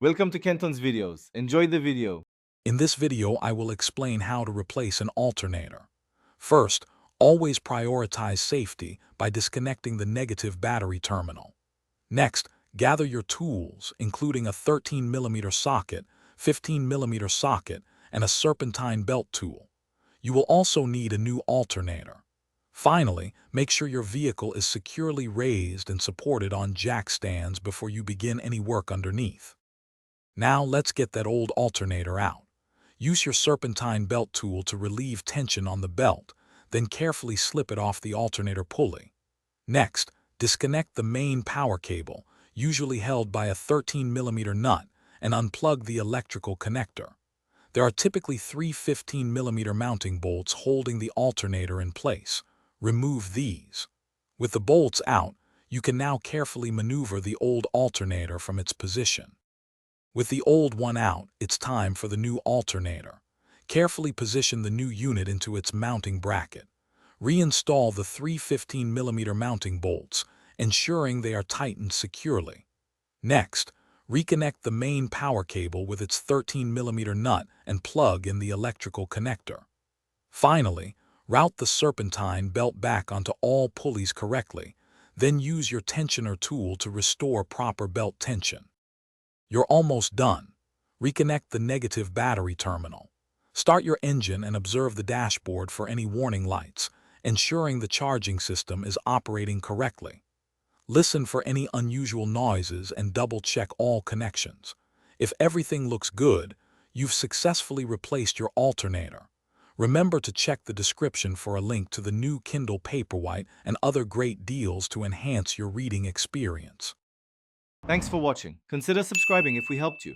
Welcome to Kenton's videos. Enjoy the video. In this video, I will explain how to replace an alternator. First, always prioritize safety by disconnecting the negative battery terminal. Next, gather your tools, including a 13mm socket, 15mm socket, and a serpentine belt tool. You will also need a new alternator. Finally, make sure your vehicle is securely raised and supported on jack stands before you begin any work underneath. Now let's get that old alternator out. Use your serpentine belt tool to relieve tension on the belt, then carefully slip it off the alternator pulley. Next, disconnect the main power cable, usually held by a 13mm nut, and unplug the electrical connector. There are typically three 15mm mounting bolts holding the alternator in place. Remove these. With the bolts out, you can now carefully maneuver the old alternator from its position. With the old one out, it's time for the new alternator. Carefully position the new unit into its mounting bracket. Reinstall the three 15mm mounting bolts, ensuring they are tightened securely. Next, reconnect the main power cable with its 13mm nut and plug in the electrical connector. Finally, route the serpentine belt back onto all pulleys correctly, then use your tensioner tool to restore proper belt tension. You're almost done. Reconnect the negative battery terminal. Start your engine and observe the dashboard for any warning lights, ensuring the charging system is operating correctly. Listen for any unusual noises and double-check all connections. If everything looks good, you've successfully replaced your alternator. Remember to check the description for a link to the new Kindle Paperwhite and other great deals to enhance your reading experience. Thanks for watching. Consider subscribing if we helped you.